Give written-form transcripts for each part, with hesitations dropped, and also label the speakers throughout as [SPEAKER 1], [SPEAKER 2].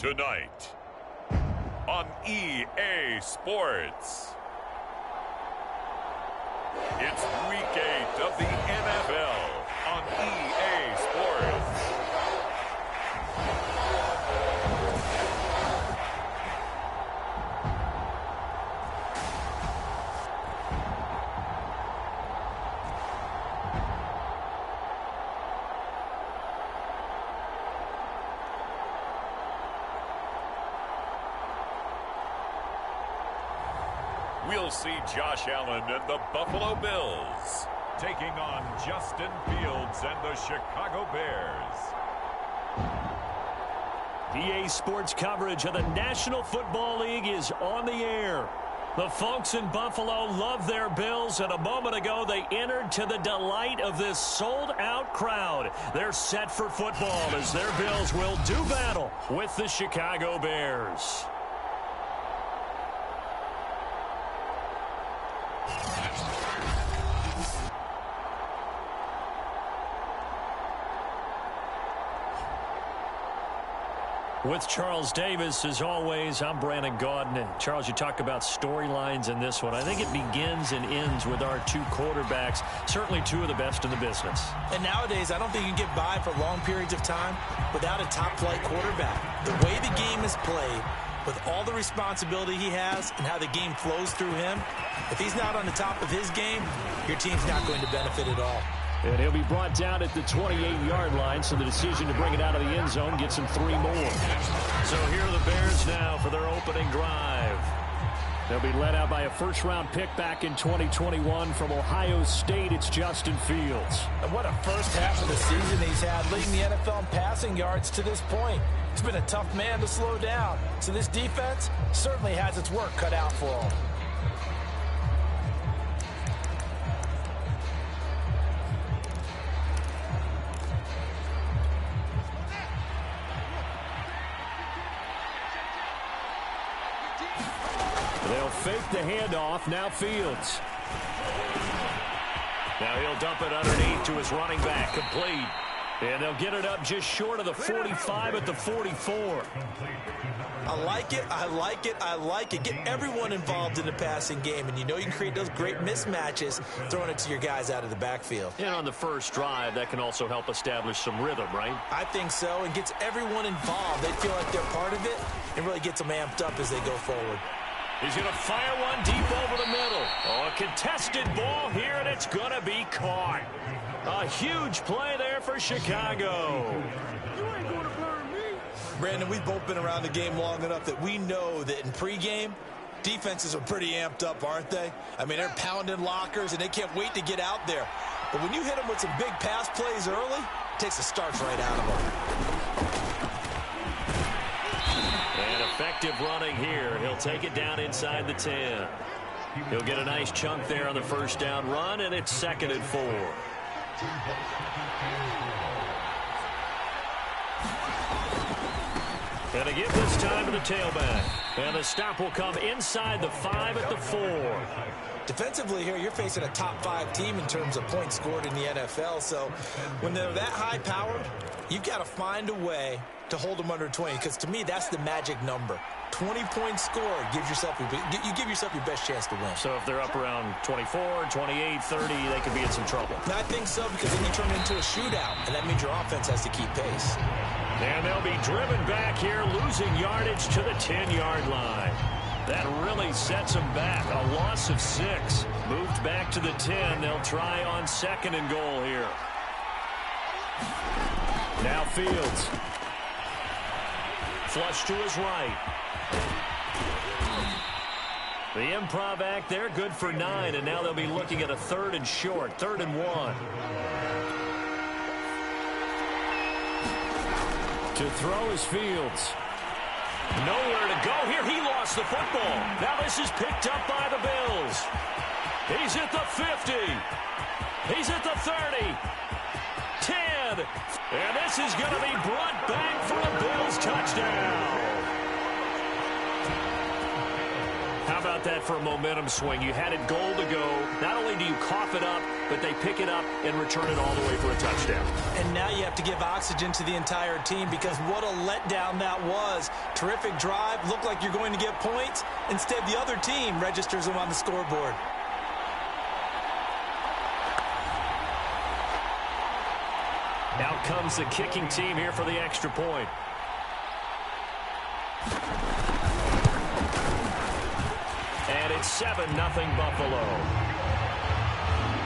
[SPEAKER 1] Tonight on EA Sports. It's Week 8 of the NFL on EA Sports. We'll see Josh Allen and the Buffalo Bills taking on Justin Fields and the Chicago Bears.
[SPEAKER 2] EA Sports coverage of the National Football League is on the air. The folks in Buffalo love their Bills, and a moment ago they entered to the delight of this sold-out crowd. They're set for football as their Bills will do battle with the Chicago Bears. With Charles Davis, as always, I'm Brandon Gaudin. And Charles, you talk about storylines in this one. I think it begins and ends with our two quarterbacks, certainly two of the best in the business.
[SPEAKER 3] And nowadays, I don't think you can get by for long periods of time without a top-flight quarterback. The way the game is played, with all the responsibility he has and how the game flows through him, if he's not on the top of his game, your team's not going to benefit at all.
[SPEAKER 2] And he'll be brought down at the 28-yard line, so the decision to bring it out of the end zone gets him 3 more. So here are the Bears now for their opening drive. They'll be led out by a first-round pick back in 2021 from Ohio State. It's Justin Fields.
[SPEAKER 3] And what a first half of the season he's had, leading the NFL in passing yards to this point. He's been a tough man to slow down. So this defense certainly has its work cut out for him.
[SPEAKER 2] They'll fake the handoff. Now Fields. Now he'll dump it underneath to his running back. Complete. And they'll get it up just short of the 45 at the 44.
[SPEAKER 3] I like it, I like it, I like it. Get everyone involved in the passing game, and you know you can create those great mismatches throwing it to your guys out of the backfield.
[SPEAKER 2] And on the first drive, that can also help establish some rhythm, right?
[SPEAKER 3] I think so, and gets everyone involved. They feel like they're part of it, and really gets them amped up as they go forward.
[SPEAKER 2] He's going to fire one deep over the middle. Oh, a contested ball here, and it's going to be caught. A huge play there for Chicago.
[SPEAKER 4] You ain't going to burn me.
[SPEAKER 3] Brandon, we've both been around the game long enough that we know that in pregame, defenses are pretty amped up, aren't they? I mean, they're pounding lockers, and they can't wait to get out there. But when you hit them with some big pass plays early, it takes the starch right out of them.
[SPEAKER 2] And effective running here. He'll take it down inside the 10. He'll get a nice chunk there on the first down run, and it's 2nd and 4. And again this time to the tailback. And the stop will come inside the 5 at the 4.
[SPEAKER 3] Defensively here, you're facing a top 5 team in terms of points scored in the NFL. So when they're that high-powered, you've got to find a way to hold them under 20, because to me, that's the magic number. 20 points scored gives yourself you give yourself your best chance to win.
[SPEAKER 2] So if they're up around 24, 28, 30, they could be in some trouble.
[SPEAKER 3] I think so, because then you turn it into a shootout, and that means your offense has to keep pace.
[SPEAKER 2] And they'll be driven back here, losing yardage to the 10-yard line. That really sets them back. A loss of 6. Moved back to the 10. They'll try on 2nd and goal here. Now Fields. Flush to his right. The improv act there, good for 9, and now they'll be looking at a 3rd and short, 3rd and 1. To throw is Fields. Nowhere to go here. He lost the football. Now this is picked up by the Bills. He's at the 50. He's at the 30. 10. And this is going to be brought back for a Bills touchdown. How about that for a momentum swing? You had it goal to go. Not only do you cough it up, but they pick it up and return it all the way for a touchdown.
[SPEAKER 3] And now you have to give oxygen to the entire team because what a letdown that was. Terrific drive. Looked like you're going to get points. Instead, the other team registers them on the scoreboard.
[SPEAKER 2] Out comes the kicking team here for the extra point. And it's 7-0 Buffalo.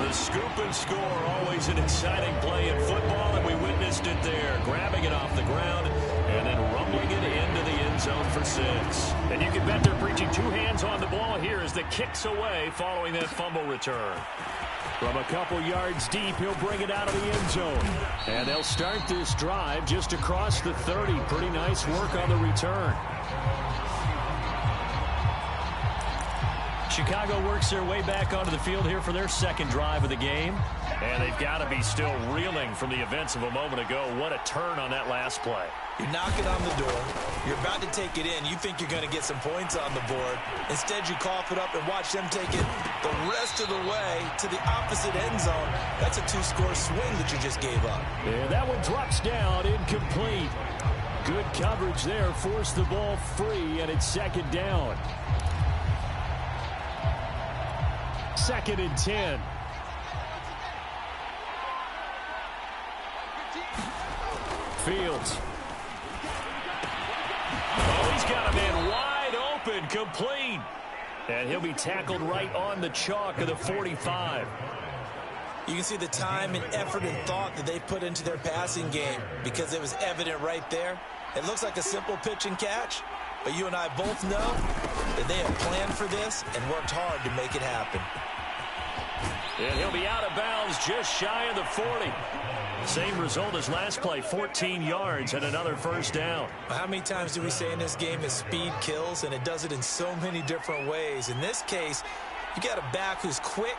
[SPEAKER 2] The scoop and score, always an exciting play in football, and we witnessed it there. Grabbing it off the ground and then rumbling it into the end zone for 6. And you can bet they're preaching 2 hands on the ball here as the kick's away following that fumble return. From a couple yards deep, he'll bring it out of the end zone. And they'll start this drive just across the 30. Pretty nice work on the return. Chicago works their way back onto the field here for their second drive of the game. And they've got to be still reeling from the events of a moment ago. What a turn on that last play.
[SPEAKER 3] You're knocking on the door. You're about to take it in. You think you're going to get some points on the board. Instead, you cough it up and watch them take it the rest of the way to the opposite end zone. That's a 2-score swing that you just gave up.
[SPEAKER 2] And that one drops down, incomplete. Good coverage there. Forced the ball free, and it's second down. 2nd and 10. Fields. Oh, he's got a man wide open, complete. And he'll be tackled right on the chalk of the 45.
[SPEAKER 3] You can see the time and effort and thought that they put into their passing game because it was evident right there. It looks like a simple pitch and catch, but you and I both know that they have planned for this and worked hard to make it happen.
[SPEAKER 2] And he'll be out of bounds just shy of the 40. Same result as last play, 14 yards and another first down.
[SPEAKER 3] How many times do we say in this game that speed kills, and it does it in so many different ways? In this case, you got a back who's quick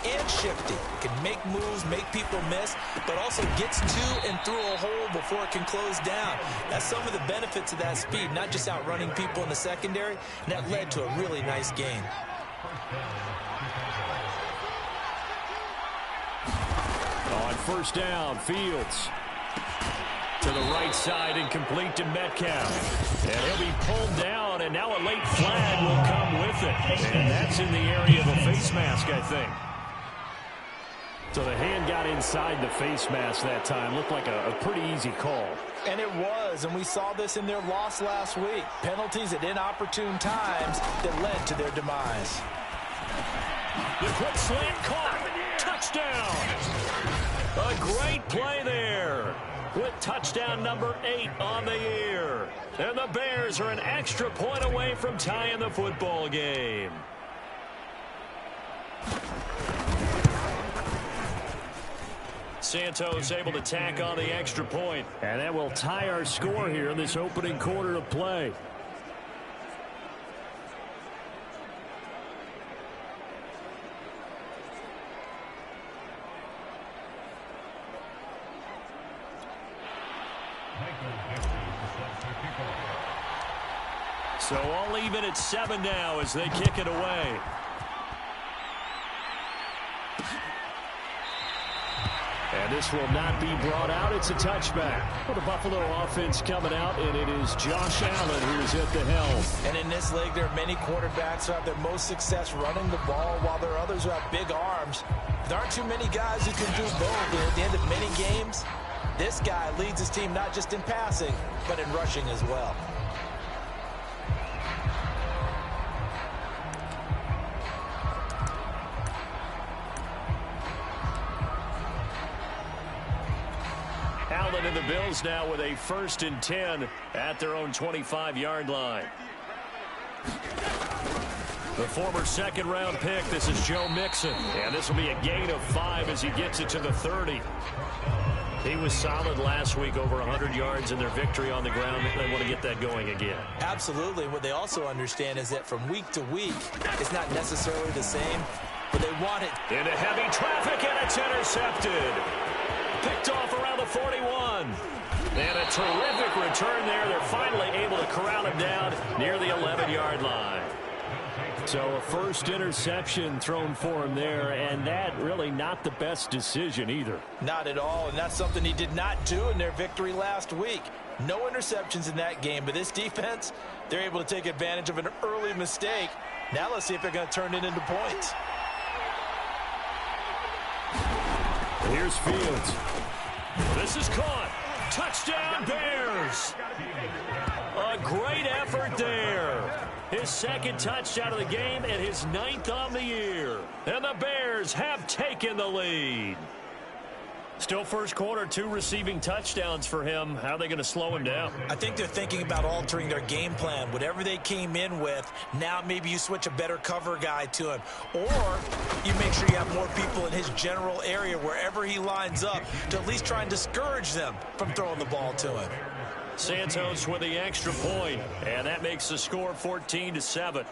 [SPEAKER 3] and shifty, can make moves, make people miss, but also gets to and through a hole before it can close down. That's some of the benefits of that speed, not just outrunning people in the secondary, and that led to a really nice game.
[SPEAKER 2] On first down, Fields to the right side and complete to Metcalf. And he'll be pulled down, and now a late flag will come with it. And that's in the area of a face mask, I think. So the hand got inside the face mask that time. Looked like a pretty easy call.
[SPEAKER 3] And it was, and we saw this in their loss last week. Penalties at inopportune times that led to their demise.
[SPEAKER 2] The quick slant caught. Touchdown. A great play there with touchdown number 8 on the year. And the Bears are an extra point away from tying the football game. Santos able to tack on the extra point. And that will tie our score here in this opening quarter of play. So all even at 7 now as they kick it away. And this will not be brought out. It's a touchback. Well, the Buffalo offense coming out, and it is Josh Allen who's at the helm.
[SPEAKER 3] And in this league, there are many quarterbacks who have their most success running the ball, while there are others who have big arms. There aren't too many guys who can do both. And at the end of many games, this guy leads his team not just in passing, but in rushing as well.
[SPEAKER 2] Allen and the Bills now with a 1st and 10 at their own 25-yard line. The former second-round pick, this is Joe Mixon. And this will be a gain of 5 as he gets it to the 30. He was solid last week, over 100 yards in their victory on the ground. They want to get that going again.
[SPEAKER 3] Absolutely. What they also understand is that from week to week, it's not necessarily the same, but they want it.
[SPEAKER 2] Into heavy traffic, and it's intercepted. Picked off around the 41. And a terrific return there. They're finally able to corral him down near the 11-yard line. So a first interception thrown for him there, and that really not the best decision either.
[SPEAKER 3] Not at all, and that's something he did not do in their victory last week. No interceptions in that game, but this defense, they're able to take advantage of an early mistake. Now let's see if they're going to turn it into points.
[SPEAKER 2] Here's Fields. This is caught. Touchdown, Bears. A great effort there. His second touchdown of the game and his 9th on the year. And the Bears have taken the lead. Still first quarter, 2 receiving touchdowns for him. How are they going to slow him down?
[SPEAKER 3] I think they're thinking about altering their game plan. Whatever they came in with, now maybe you switch a better cover guy to him. Or you make sure you have more people in his general area wherever he lines up to at least try and discourage them from throwing the ball to him.
[SPEAKER 2] Santos with the extra point, and that makes the score 14-7.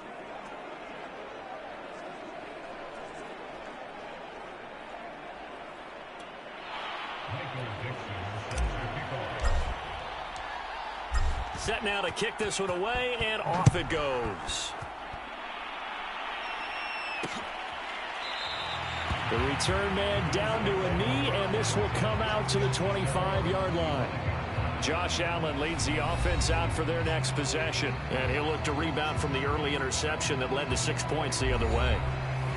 [SPEAKER 2] Set now to kick this one away, and off it goes. The return man down to a knee, and this will come out to the 25-yard line. Josh Allen leads the offense out for their next possession, and he'll look to rebound from the early interception that led to 6 points the other way.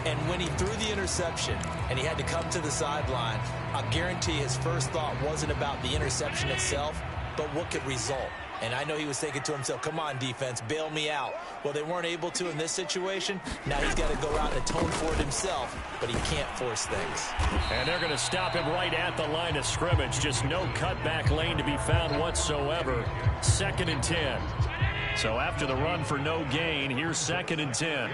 [SPEAKER 3] And when he threw the interception and he had to come to the sideline, I guarantee his first thought wasn't about the interception itself, but what could result. And I know he was thinking to himself, come on, defense, bail me out. Well, they weren't able to in this situation. Now he's got to go out and atone for it himself, but he can't force things.
[SPEAKER 2] And they're going to stop him right at the line of scrimmage. Just no cutback lane to be found whatsoever. 2nd and 10. So after the run for no gain, here's 2nd and 10.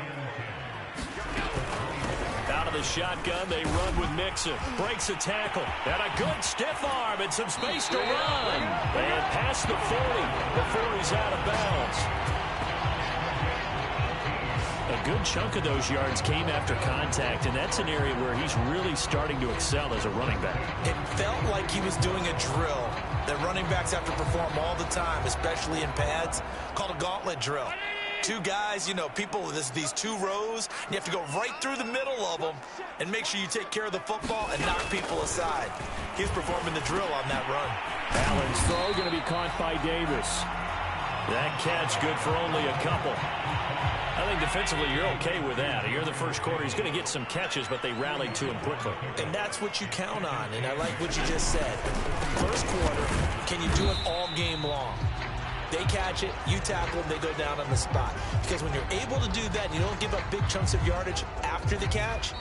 [SPEAKER 2] Out of the shotgun, they run with Mixon. Breaks a tackle. And a good stiff arm and some space to run. And past the 40 before he's out of bounds. A good chunk of those yards came after contact, and that's an area where he's really starting to excel as a running back.
[SPEAKER 3] It felt like he was doing a drill that running backs have to perform all the time, especially in pads, called a gauntlet drill. 2 guys, you know, people, these 2 rows, and you have to go right through the middle of them and make sure you take care of the football and knock people aside. He's performing the drill on that run.
[SPEAKER 2] Allen's throw going to be caught by Davis. That catch good for only a couple. I think defensively you're okay with that. Here in the first quarter, he's going to get some catches, but they rallied to him quickly.
[SPEAKER 3] And that's what you count on, and I like what you just said. First quarter, can you do it all game long? They catch it, you tackle them, they go down on the spot. Because when you're able to do that and you don't give up big chunks of yardage after the catch,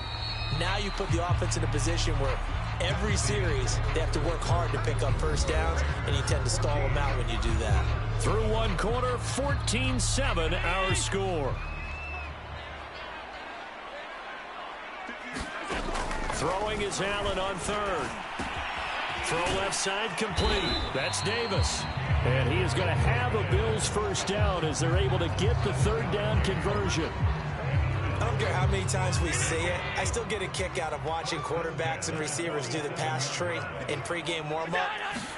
[SPEAKER 3] now you put the offense in a position where every series they have to work hard to pick up first downs, and you tend to stall them out when you do that.
[SPEAKER 2] Through one quarter, 14-7 our score. Throwing is Allen on 3rd. Throw left side complete. That's Davis. And he is going to have a Bills first down as they're able to get the 3rd down conversion.
[SPEAKER 3] I don't care how many times we see it. I still get a kick out of watching quarterbacks and receivers do the pass tree in pregame warm-up.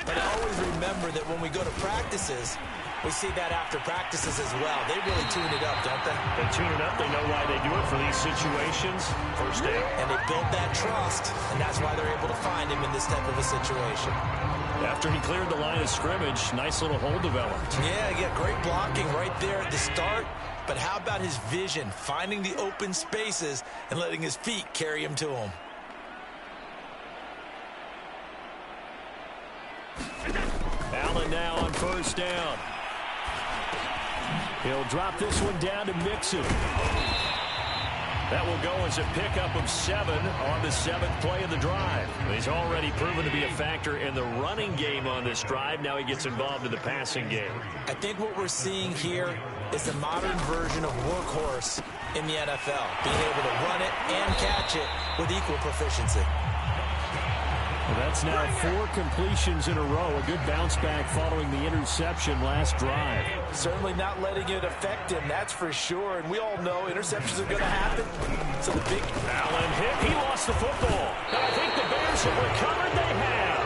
[SPEAKER 3] But I always remember that when we go to practices, we see that after practices as well. They really tune it up, don't they?
[SPEAKER 2] They tune it up. They know why they do it for these situations. First down.
[SPEAKER 3] And they build that trust, and that's why they're able to find him in this type of a situation.
[SPEAKER 2] After he cleared the line of scrimmage, nice little hole developed.
[SPEAKER 3] Yeah, great blocking right there at the start. But how about his vision, finding the open spaces and letting his feet carry him to him?
[SPEAKER 2] Allen now on first down. He'll drop this one down to Mixon. That will go as a pickup of 7 on the 7th play of the drive. He's already proven to be a factor in the running game on this drive. Now he gets involved in the passing game.
[SPEAKER 3] I think what we're seeing here is the modern version of workhorse in the NFL, being able to run it and catch it with equal proficiency.
[SPEAKER 2] Well, that's now 4 completions in a row. A good bounce back following the interception last drive.
[SPEAKER 3] Certainly not letting it affect him, that's for sure. And we all know interceptions are going to happen. So the big
[SPEAKER 2] Allen hit. He lost the football. And I think the Bears have recovered. They have.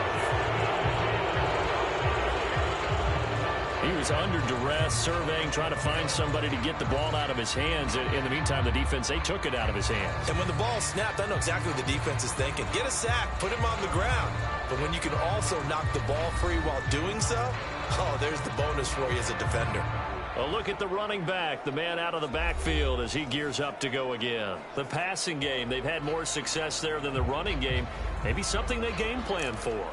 [SPEAKER 2] He was under duress, surveying, trying to find somebody to get the ball out of his hands. In the meantime, the defense, they took it out of his hands.
[SPEAKER 3] And when the ball snapped, I know exactly what the defense is thinking. Get a sack, put him on the ground. But when you can also knock the ball free while doing so, oh, there's the bonus for you as a defender.
[SPEAKER 2] A look at the running back, the man out of the backfield as he gears up to go again. The passing game, they've had more success there than the running game. Maybe something they game plan for.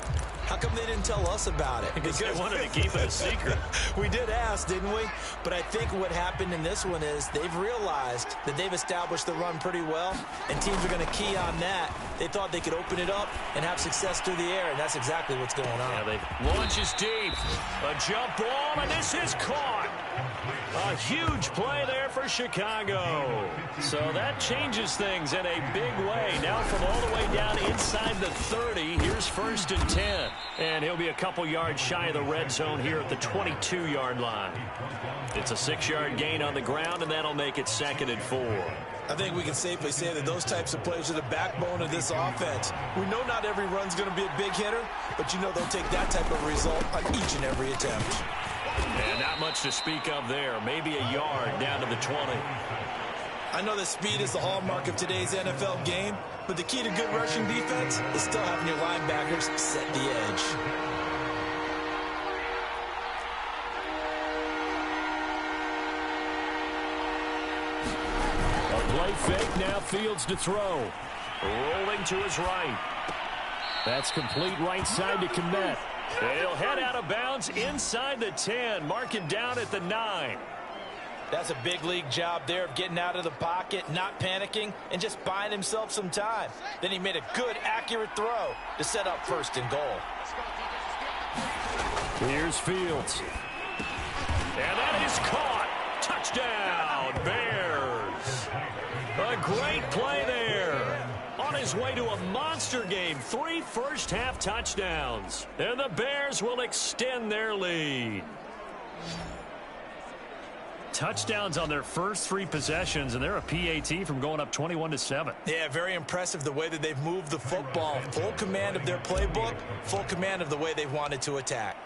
[SPEAKER 3] How come they didn't tell us about it?
[SPEAKER 2] Because they wanted to keep it a secret.
[SPEAKER 3] We did ask, didn't we? But I think what happened in this one is they've realized that they've established the run pretty well, and teams are going to key on that. They thought they could open it up and have success through the air, and that's exactly what's going on.
[SPEAKER 2] Yeah, they launches deep. A jump ball, and this is caught. A huge play there for Chicago. So that changes things in a big way. Now from all the way down inside the 30, here's 1st and 10. And he'll be a couple yards shy of the red zone here at the 22-yard line. It's a 6-yard gain on the ground, and that'll make it 2nd and 4.
[SPEAKER 3] I think we can safely say that those types of plays are the backbone of this offense. We know not every run's going to be a big hitter, but you know they'll take that type of result on each and every attempt.
[SPEAKER 2] And not much to speak of there. Maybe a yard down to the 20.
[SPEAKER 3] I know that speed is the hallmark of today's NFL game, but the key to good rushing defense is still having your linebackers set the edge.
[SPEAKER 2] A play fake, now Fields to throw. Rolling to his right. That's complete right side to Kmet. He'll head out of bounds inside the 10, marking down at the 9.
[SPEAKER 3] That's a big league job there of getting out of the pocket, not panicking, and just buying himself some time. Then he made a good, accurate throw to set up 1st and goal.
[SPEAKER 2] Here's Fields. And that is caught. Touchdown, Bears. A great play there. On his way to a monster game, 3 first-half touchdowns. And the Bears will extend their lead. Touchdowns on their first 3 possessions, and they're a PAT from going up 21-7.
[SPEAKER 3] Yeah, very impressive the way that they've moved the football. Full command of their playbook, full command of the way they've wanted to attack.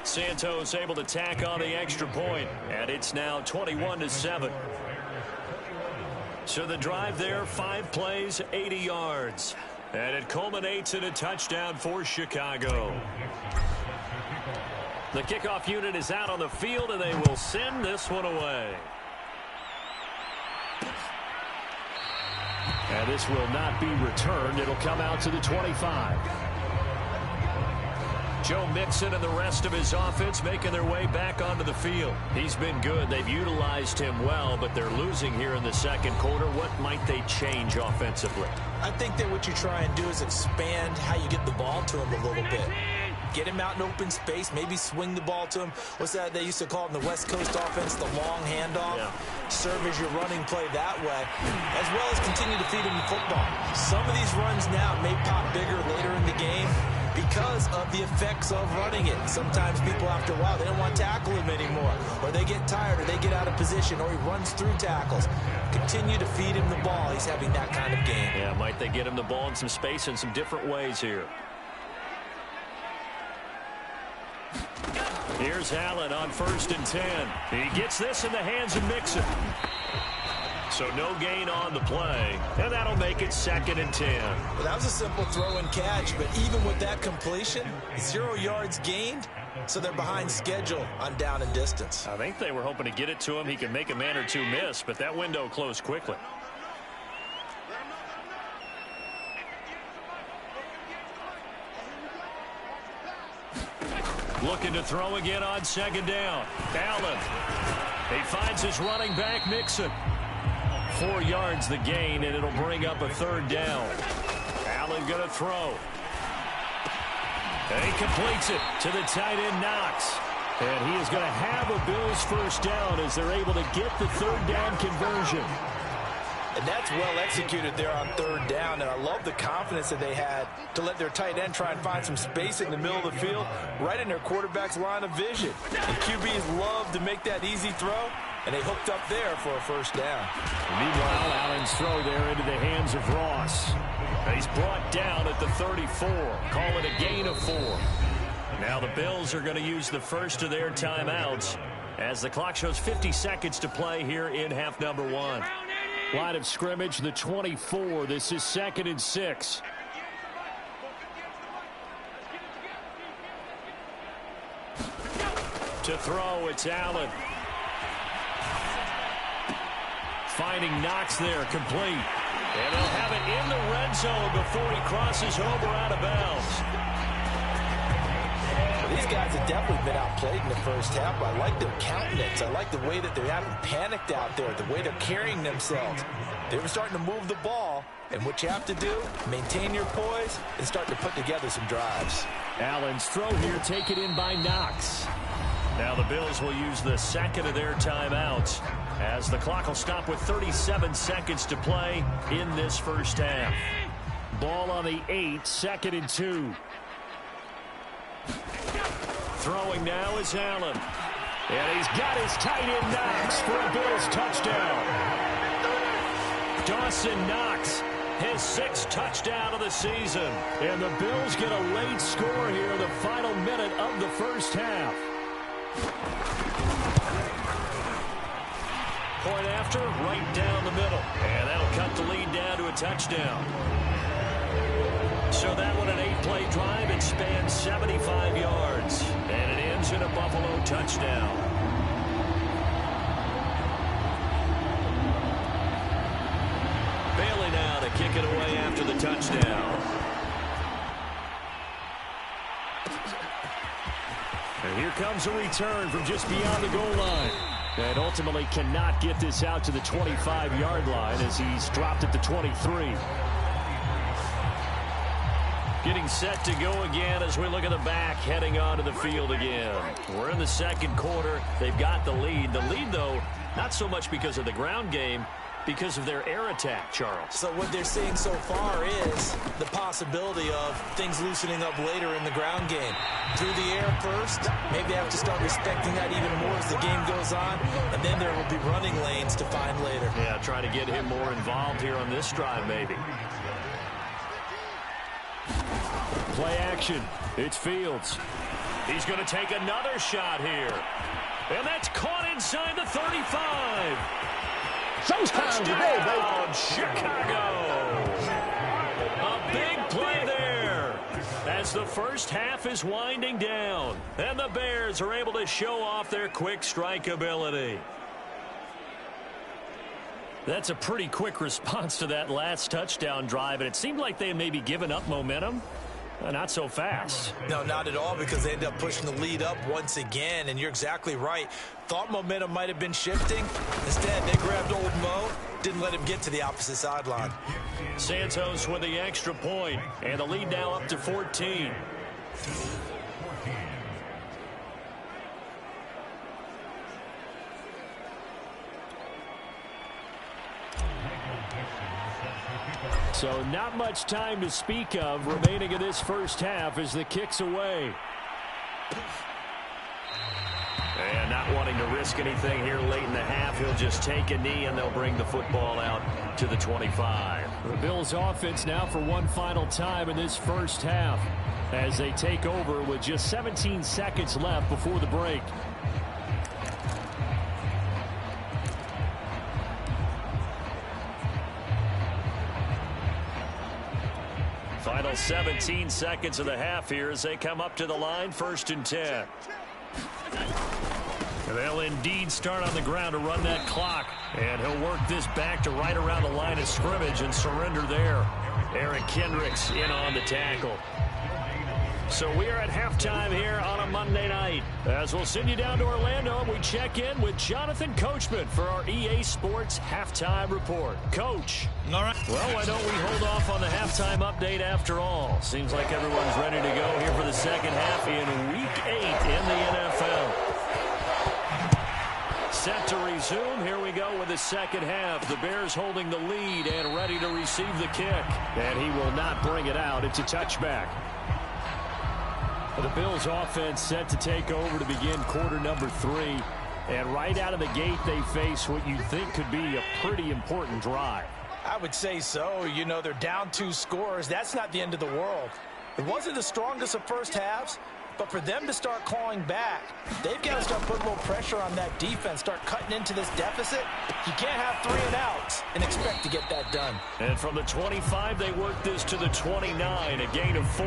[SPEAKER 2] Santos able to tack on the extra point, and it's now 21-7. So the drive there, 5 plays, 80 yards. And it culminates in a touchdown for Chicago. The kickoff unit is out on the field, and they will send this one away. And this will not be returned. It'll come out to the 25. Joe Mixon and the rest of his offense making their way back onto the field. He's been good. They've utilized him well, but they're losing here in the second quarter. What might they change offensively?
[SPEAKER 3] I think that what you try and do is expand how you get the ball to him a little bit. Get him out in open space, maybe swing the ball to him. What's that they used to call it in the West Coast offense, the long handoff? Yeah. Serve as your running play that way, as well as continue to feed him the football. Some of these runs now may pop bigger later in the game because of the effects of running it. Sometimes people, after a while, they don't want to tackle him anymore, or they get tired, or they get out of position, or he runs through tackles. Continue to feed him the ball. He's having that kind of game.
[SPEAKER 2] Yeah, might they get him the ball in some space in some different ways here. Here's Allen on 1st and 10. He gets this in the hands of Mixon. So no gain on the play, and that'll make it 2nd and 10.
[SPEAKER 3] Well, that was a simple throw and catch, but even with that completion, 0 yards gained, so they're behind schedule on down and distance.
[SPEAKER 2] I think they were hoping to get it to him. He could make a man or two miss, but that window closed quickly. Looking to throw again on 2nd down. Allen. He finds his running back, Mixon. 4 yards the gain, and it'll bring up a 3rd down. Allen going to throw. And he completes it to the tight end, Knox. And he is going to have a Bills 1st down as they're able to get the 3rd down conversion.
[SPEAKER 3] And that's well executed there on 3rd down, and I love the confidence that they had to let their tight end try and find some space in the middle of the field, right in their quarterback's line of vision. And QBs love to make that easy throw, and they hooked up there for a 1st down.
[SPEAKER 2] Meanwhile, Allen's throw there into the hands of Ross. He's brought down at the 34. Call it a gain of 4. Now the Bills are going to use the first of their timeouts as the clock shows 50 seconds to play here in half number one. Line of scrimmage, the 24. This is 2nd and 6. To throw, it's Allen. Finding Knox there, complete. And they'll have it in the red zone before he crosses over out of bounds.
[SPEAKER 3] Well, these guys have definitely been outplayed in the first half. I like their countenance. I like the way that they haven't panicked out there, the way they're carrying themselves. They were starting to move the ball, and what you have to do, maintain your poise and start to put together some drives.
[SPEAKER 2] Allen's throw here taken in by Knox. Now the Bills will use the second of their timeouts as the clock will stop with 37 seconds to play in this first half. Ball on the 8, 2nd and 2. Throwing now is Allen. And he's got his tight end Knox for a Bills touchdown. Dawson Knox, his 6th touchdown of the season. And the Bills get a late score here in the final minute of the first half. Point after, right down the middle. And that'll cut the lead down to a touchdown. So that one an 8-play drive. It spans 75 yards. And it ends in a Buffalo touchdown. Bailey now to kick it away after the touchdown. And here comes a return from just beyond the goal line. And ultimately cannot get this out to the 25-yard line as he's dropped at the 23. Getting set to go again as we look at the back heading onto the field again. We're in the second quarter. They've got the lead. The lead, though, not so much because of the ground game, because of their air attack, Charles.
[SPEAKER 3] So what they're seeing so far is the possibility of things loosening up later in the ground game. Through the air first, maybe they have to start respecting that even more as the game goes on, and then there will be running lanes to find later.
[SPEAKER 2] Yeah, trying to get him more involved here on this drive, maybe. Play action. It's Fields. He's going to take another shot here. And that's caught inside the 35. Touchdown, Chicago. A big play there as the first half is winding down. And the Bears are able to show off their quick strike ability. That's a pretty quick response to that last touchdown drive, and it seemed like they had maybe given up momentum. Not so fast.
[SPEAKER 3] No, not at all, because they end up pushing the lead up once again, and you're exactly right. Thought momentum might have been shifting. Instead, they grabbed old Mo, didn't let him get to the opposite sideline.
[SPEAKER 2] Santos with the extra point, and the lead now up to 14. So not much time to speak of remaining in this first half as the kick's away. And not wanting to risk anything here late in the half, he'll just take a knee and they'll bring the football out to the 25. The Bills offense now for one final time in this first half as they take over with just 17 seconds left before the break. Final 17 seconds of the half here as they come up to the line, 1st and 10. And they'll indeed start on the ground to run that clock. And he'll work this back to right around the line of scrimmage and surrender there. Eric Kendricks in on the tackle. So we are at halftime here on a Monday night. As we'll send you down to Orlando, we check in with Jonathan Coachman for our EA Sports Halftime Report. Coach.
[SPEAKER 5] All right.
[SPEAKER 2] Well, why don't we hold off on the halftime update after all? Seems like everyone's ready to go here for the second half in Week 8 in the NFL. Set to resume. Here we go with the second half. The Bears holding the lead and ready to receive the kick. And he will not bring it out. It's a touchback. The Bills offense set to take over to begin quarter number 3. And right out of the gate, they face what you think could be a pretty important drive.
[SPEAKER 3] I would say so. You know, they're down 2 scores. That's not the end of the world. It wasn't the strongest of first halves, But for them to start clawing back, they've got to start putting a little pressure on that defense, start cutting into this deficit. You can't have 3 and outs and expect to get that done.
[SPEAKER 2] And from the 25, they work this to the 29, a gain of 4.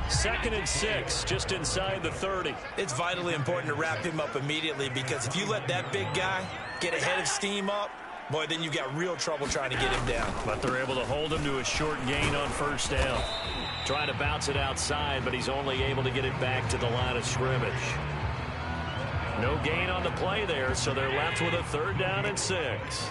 [SPEAKER 2] 2nd and 6, just inside the 30.
[SPEAKER 3] It's vitally important to wrap him up immediately, because if you let that big guy get ahead of steam up, boy, then you've got real trouble trying to get him down.
[SPEAKER 2] But they're able to hold him to a short gain on 1st down. Trying to bounce it outside, but he's only able to get it back to the line of scrimmage. No gain on the play there, so they're left with a 3rd down and 6.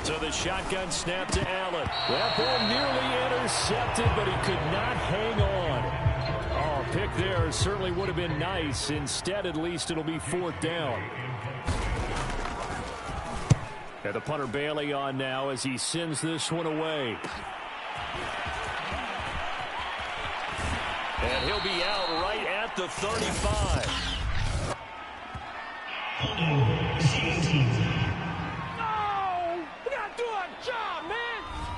[SPEAKER 2] So the shotgun snap to Allen. That ball nearly intercepted, but he could not hang on. Oh, a pick there certainly would have been nice. Instead, at least it'll be 4th down. And the punter Bailey on now as he sends this one away. And he'll be out right at the 35.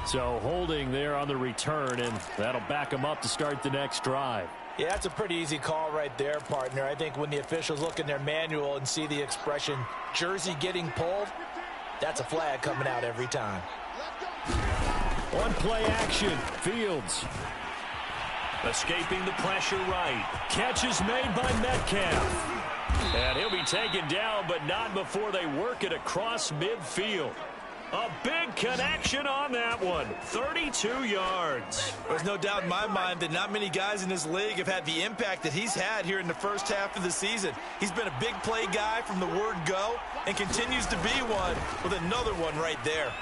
[SPEAKER 2] So holding there on the return, and that'll back him up to start the next drive.
[SPEAKER 3] Yeah, that's a pretty easy call right there, partner. I think when the officials look in their manual and see the expression jersey getting pulled, that's a flag coming out every time.
[SPEAKER 2] On play action, Fields. Escaping the pressure right. Catch is made by Metcalf. And he'll be taken down, but not before they work it across midfield. A big connection on that one. 32 yards.
[SPEAKER 3] There's no doubt in my mind that not many guys in this league have had the impact that he's had here in the first half of the season. He's been a big play guy from the word go and continues to be one with another one right there.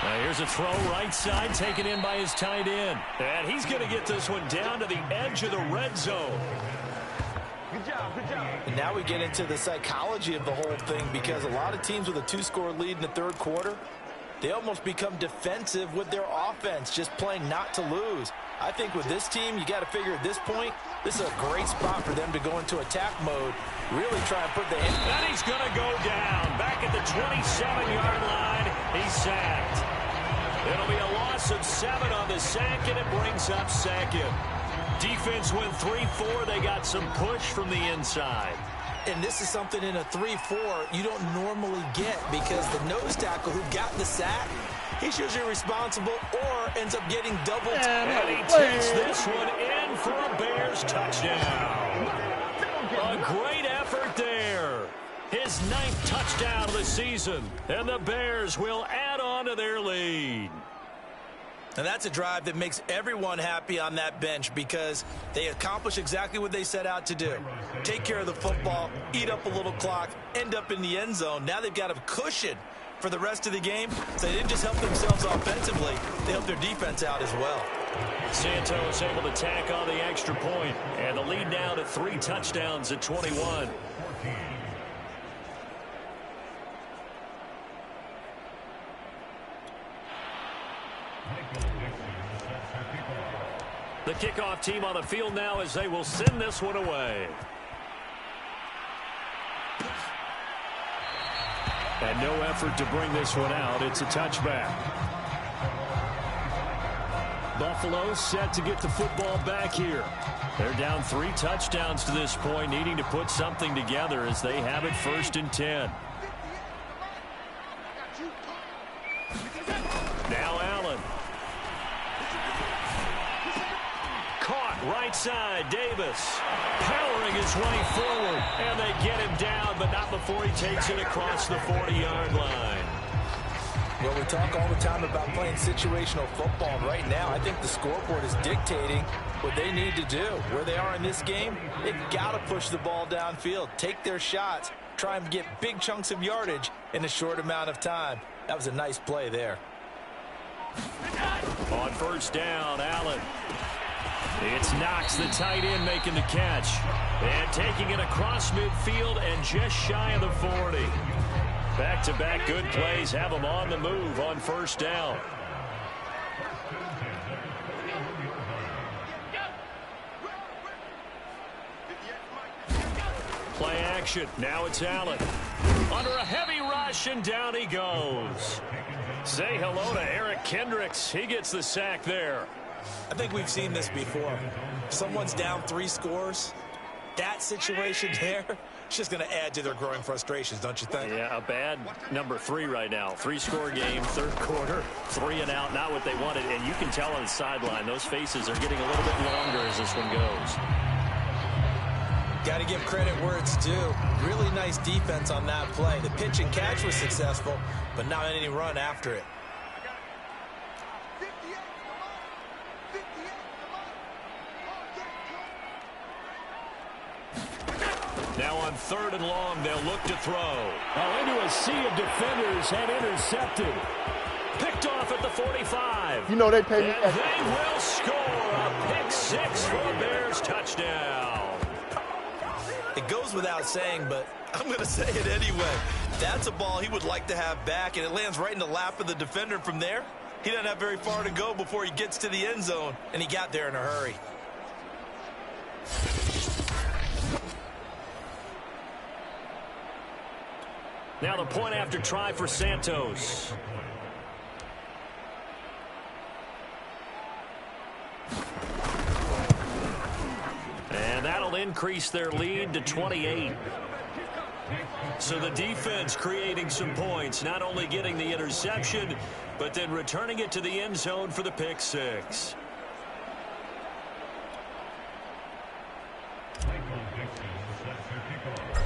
[SPEAKER 2] Now here's a throw right side taken in by his tight end. And he's going to get this one down to the edge of the red zone.
[SPEAKER 4] Good job, good job.
[SPEAKER 3] And now we get into the psychology of the whole thing, because a lot of teams with a 2-score lead in the 3rd quarter, they almost become defensive with their offense, just playing not to lose. I think with this team, you got to figure at this point, this is a great spot for them to go into attack mode, really try and put the hand.
[SPEAKER 2] And he's going to go down. Back at the 27-yard line, he's sacked. It'll be a loss of 7 on the sack, and it brings up 2nd. Defense went 3-4. They got some push from the inside.
[SPEAKER 3] And this is something in a 3-4 you don't normally get, because the nose tackle who got the sack, he's usually responsible or ends up getting double.
[SPEAKER 2] And he takes this one in for a Bears touchdown. A great effort there. His 9th touchdown of the season. And the Bears will add on to their lead.
[SPEAKER 3] And that's a drive that makes everyone happy on that bench, because they accomplish exactly what they set out to do. Take care of the football, eat up a little clock, end up in the end zone. Now they've got a cushion for the rest of the game, so they didn't just help themselves offensively, they helped their defense out as well.
[SPEAKER 2] Santos able to tack on the extra point, and the lead now to 3 touchdowns at 21. The kickoff team on the field now as they will send this one away. And no effort to bring this one out. It's a touchback. Buffalo set to get the football back here. They're down 3 touchdowns to this point, needing to put something together as they have it 1st and 10. Now Allen. Caught right side. Davis powering his way forward. And they get him down, but not before he takes it across the 40-yard line.
[SPEAKER 3] Well, we talk all the time about playing situational football. And right now, I think the scoreboard is dictating what they need to do. Where they are in this game, they've got to push the ball downfield, take their shots, try and get big chunks of yardage in a short amount of time. That was a nice play there.
[SPEAKER 2] On 1st down, Allen. It's Knox, the tight end, making the catch. And taking it across midfield and just shy of the 40. Back-to-back good plays have them on the move on 1st down. Play action. Now it's Allen. Under a heavy rush, and down he goes. Say hello to Eric Kendricks. He gets the sack there.
[SPEAKER 3] I think we've seen this before. Someone's down 3 scores. That situation there, it's just going to add to their growing frustrations, don't you think?
[SPEAKER 2] Yeah, a bad number 3 right now. 3-score game, third quarter, 3 and out, not what they wanted. And you can tell on the sideline, those faces are getting a little bit longer as this one goes.
[SPEAKER 3] Got to give credit where it's due. Really nice defense on that play. The pitch and catch was successful, but not any run after it.
[SPEAKER 2] Now on 3rd and long, they'll look to throw.
[SPEAKER 5] Oh, into a sea of defenders and intercepted.
[SPEAKER 2] Picked off at the 45.
[SPEAKER 6] You know they pay me.
[SPEAKER 2] And they will score a pick 6 for a Bears touchdown.
[SPEAKER 3] It goes without saying, but I'm going to say it anyway. That's a ball he would like to have back, and it lands right in the lap of the defender. From there, he doesn't have very far to go before he gets to the end zone, and he got there in a hurry.
[SPEAKER 2] Now the point after try for Santos. And that'll increase their lead to 28. So the defense creating some points, not only getting the interception, but then returning it to the end zone for the pick 6.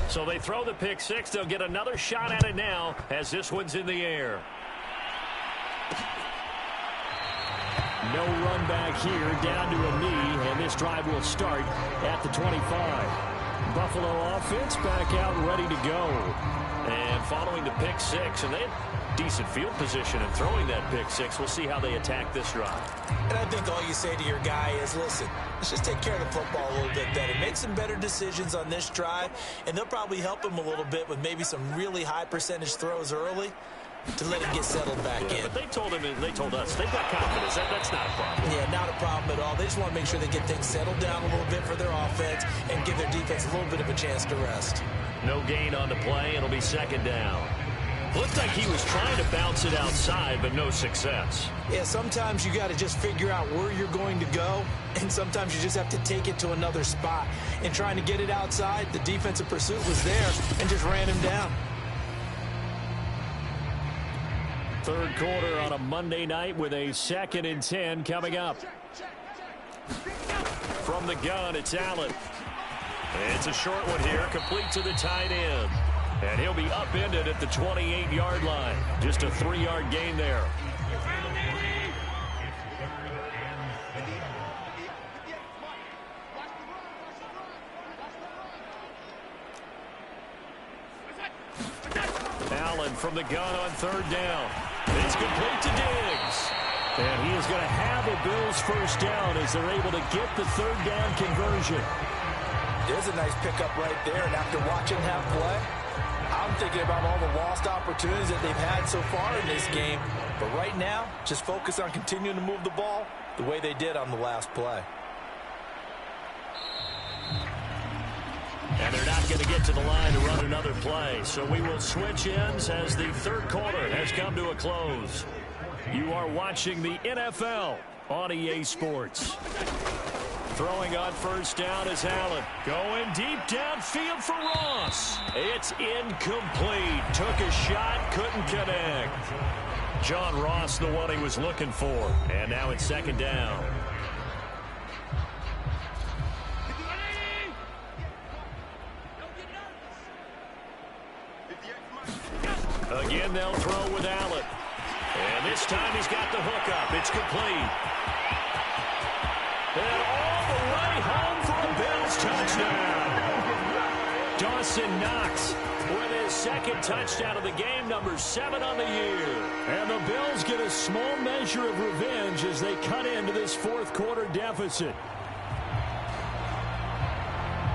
[SPEAKER 2] So they throw the pick 6. They'll get another shot at it now as this one's in the air.
[SPEAKER 5] No run back here, down to a knee, and this drive will start at the 25. Buffalo offense back out ready to go.
[SPEAKER 2] And following the pick 6, and they had decent field position in throwing that pick 6. We'll see how they attack this drive.
[SPEAKER 3] And I think all you say to your guy is, listen, let's just take care of the football a little bit better. Make some better decisions on this drive, and they'll probably help him a little bit with maybe some really high percentage throws early to let him get settled back in.
[SPEAKER 2] But they told us, they've got confidence. That's not a problem.
[SPEAKER 3] Yeah, not a problem at all. They just want to make sure they get things settled down a little bit for their offense and give their defense a little bit of a chance to rest.
[SPEAKER 2] No gain on the play. It'll be 2nd down. Looked like he was trying to bounce it outside, but no success.
[SPEAKER 3] Yeah, sometimes you got to just figure out where you're going to go, and sometimes you just have to take it to another spot. And trying to get it outside, the defensive pursuit was there and just ran him down.
[SPEAKER 5] Third quarter on a Monday night with a 2nd and 10 coming up.
[SPEAKER 2] From the gun, it's Allen. It's a short one here, complete to the tight end. And he'll be upended at the 28-yard line. Just a 3-yard gain there. Allen from the gun on 3rd down. It's complete to Diggs.
[SPEAKER 5] And he is going to have a Bills first down as they're able to get the 3rd down conversion.
[SPEAKER 3] There's a nice pickup right there, and after watching that play, I'm thinking about all the lost opportunities that they've had so far in this game. But right now, just focus on continuing to move the ball the way they did on the last play.
[SPEAKER 2] And they're not going to get to the line to run another play. So we will switch ends as the 3rd quarter has come to a close. You are watching the NFL on EA Sports. Throwing on 1st down is Allen. Going deep downfield for Ross. It's incomplete. Took a shot, couldn't connect. John Ross, the one he was looking for. And now it's 2nd down. Again, they'll throw with Allen. And this time he's got the hook up. It's complete. And all the way home for a Bills touchdown. Dawson Knox with his 2nd touchdown of the game, number 7 on the year.
[SPEAKER 5] And the Bills get a small measure of revenge as they cut into this 4th quarter deficit.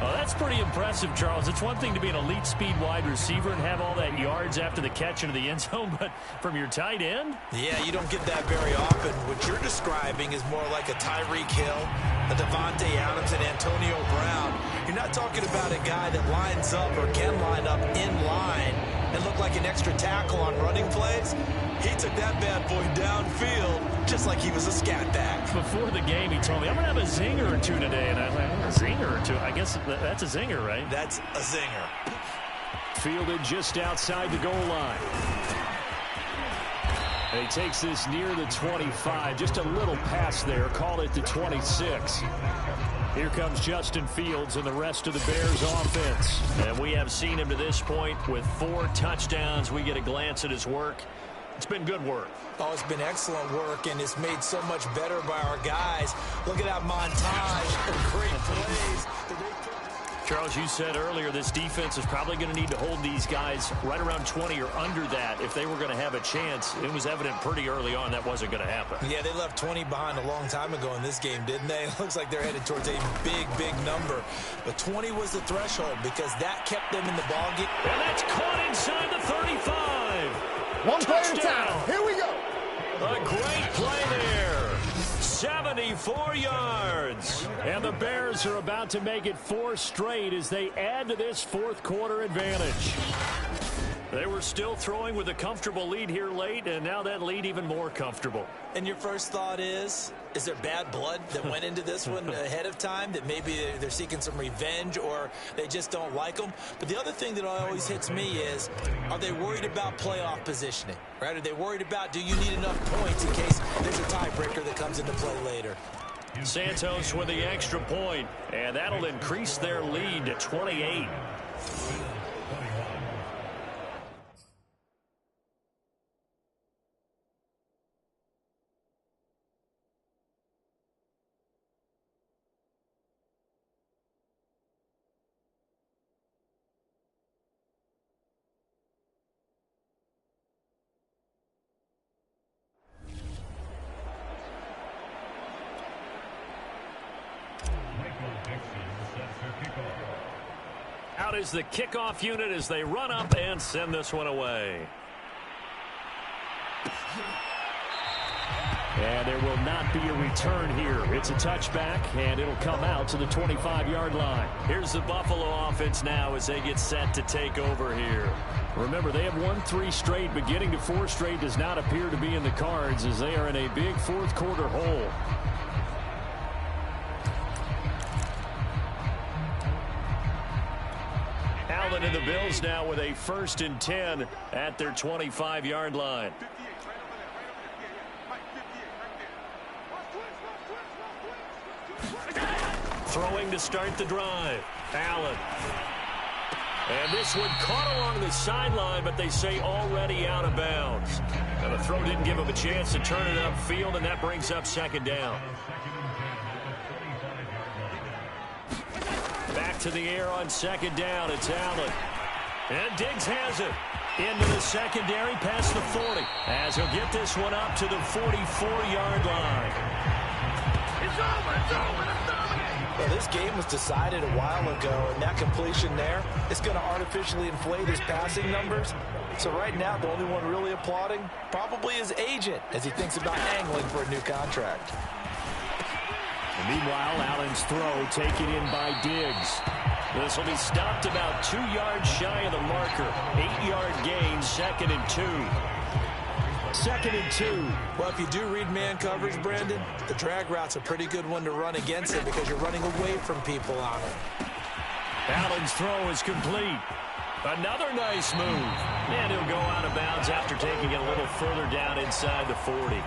[SPEAKER 2] Well, that's pretty impressive, Charles. It's one thing to be an elite speed wide receiver and have all that yards after the catch into the end zone, but from your tight end?
[SPEAKER 3] Yeah, you don't get that very often. What you're describing is more like a Tyreek Hill, a Devontae Adams, and Antonio Brown. You're not talking about a guy that lines up or can line up in line and look like an extra tackle on running plays, he took that bad boy downfield just like he was a scat back.
[SPEAKER 2] Before the game, he told me, I'm going to have a zinger or two today. And I was like, a zinger or two? I guess that's a zinger, right?
[SPEAKER 3] That's a zinger.
[SPEAKER 5] Fielded just outside the goal line. And he takes this near the 25. Just a little pass there. Call it the 26. Here comes Justin Fields and the rest of the Bears offense.
[SPEAKER 2] And we have seen him to this point with 4 touchdowns. We get a glance at his work. It's been good work.
[SPEAKER 3] Oh, it's been excellent work, and it's made so much better by our guys. Look at that montage of great plays.
[SPEAKER 2] Charles, you said earlier this defense is probably going to need to hold these guys right around 20 or under that if they were going to have a chance. It was evident pretty early on that wasn't going to happen.
[SPEAKER 3] Yeah, they left 20 behind a long time ago in this game, didn't they? It looks like they're headed towards a big, big number. But 20 was the threshold because that kept them in the ballgame.
[SPEAKER 2] And that's caught inside the 35.
[SPEAKER 6] One play at a time. Here we go.
[SPEAKER 2] A great play there. 74 yards.
[SPEAKER 5] And the Bears are about to make it 4 straight as they add to this fourth quarter advantage.
[SPEAKER 2] They were still throwing with a comfortable lead here late, and now that lead even more comfortable.
[SPEAKER 3] And your first thought is there bad blood that went into this one ahead of time, that maybe they're seeking some revenge or they just don't like them? But the other thing that always hits me is, are they worried about playoff positioning? Right? Are they worried about, do you need enough points in case there's a tiebreaker that comes into play later?
[SPEAKER 2] Santos with the extra point, and that'll increase their lead to 28. Out is the kickoff unit as they run up and send this one away.
[SPEAKER 5] And there will not be a return here. It's a touchback, and it'll come out to the 25-yard line.
[SPEAKER 2] Here's the Buffalo offense now as they get set to take over here.
[SPEAKER 5] Remember, they have won 3 straight, but getting to 4 straight does not appear to be in the cards as they are in a big fourth quarter hole.
[SPEAKER 2] Allen and the Bills now with a 1st and 10 at their 25-yard line. Throwing to start the drive. Allen. And this one caught along the sideline, but they say already out of bounds. And the throw didn't give him a chance to turn it upfield, and that brings up 2nd down. Back to the air on 2nd down. It's Allen. And Diggs has it. Into the secondary past the 40. As he'll get this one up to the 44-yard line.
[SPEAKER 4] It's over. It's over.
[SPEAKER 3] Well, this game was decided a while ago, and that completion there is going to artificially inflate his passing numbers. So right now, the only one really applauding probably his agent as he thinks about angling for a new contract.
[SPEAKER 5] And meanwhile, Allen's throw taken in by Diggs.
[SPEAKER 2] This will be stopped about 2 yards shy of the marker. 8-yard gain, 2nd and 2.
[SPEAKER 5] 2nd and 2.
[SPEAKER 3] Well, if you do read man coverage, Brandon, the drag route's a pretty good one to run against it because you're running away from people on it.
[SPEAKER 2] Allen's throw is complete. Another nice move. And he'll go out of bounds after taking it a little further down inside the 40.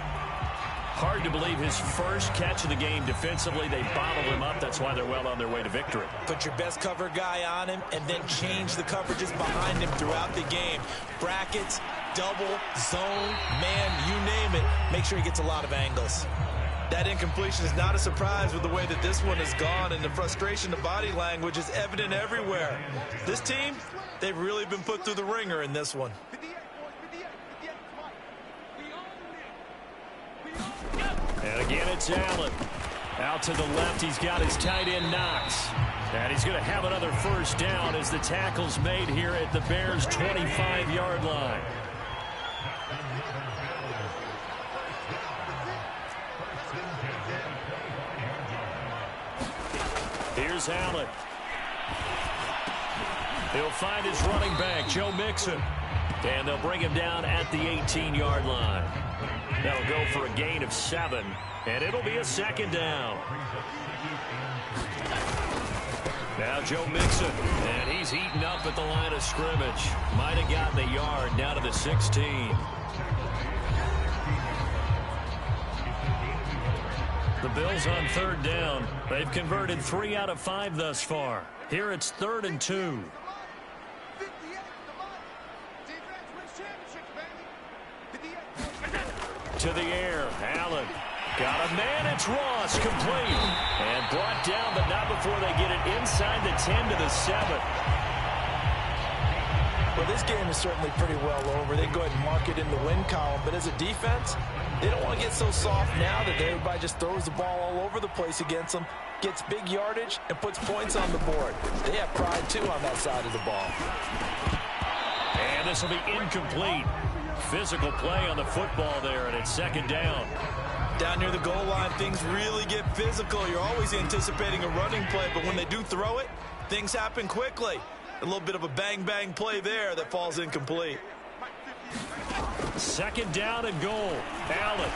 [SPEAKER 2] Hard to believe his first catch of the game defensively. They bottled him up. That's why they're well on their way to victory.
[SPEAKER 3] Put your best cover guy on him and then change the coverages behind him throughout the game. Brackets, double, zone, man, you name it. Make sure he gets a lot of angles. That incompletion is not a surprise with the way that this one has gone, and the frustration, the body language is evident everywhere. This team, they've really been put through the ringer in this one.
[SPEAKER 2] And again, it's Allen. Out to the left, he's got his tight end Knox. And he's going to have another 1st down as the tackle's made here at the Bears' 25-yard line. Here's Allen. He'll find his running back, Joe Mixon. And they'll bring him down at the 18-yard line. That'll go for a gain of 7, and it'll be a second down. Now Joe Mixon, and he's heating up at the line of scrimmage. Might have gotten a yard down to the 16. The Bills on third down. They've converted 3 out of 5 thus far. Here it's 3rd and 2. To the air, Allen. Got a man, it's Ross, complete. And brought down, but not before they get it inside the 10 to the 7.
[SPEAKER 3] Well, this game is certainly pretty well over. They go ahead and mark it in the win column. But as a defense, they don't want to get so soft now that everybody just throws the ball all over the place against them, gets big yardage, and puts points on the board. They have pride, too, on that side of the ball.
[SPEAKER 2] And this will be incomplete. Physical play on the football there, and it's second down.
[SPEAKER 3] Down near the goal line, things really get physical. You're always anticipating a running play, but when they do throw it, things happen quickly. A little bit of a bang-bang play there that falls incomplete.
[SPEAKER 2] Second down and goal. Allen.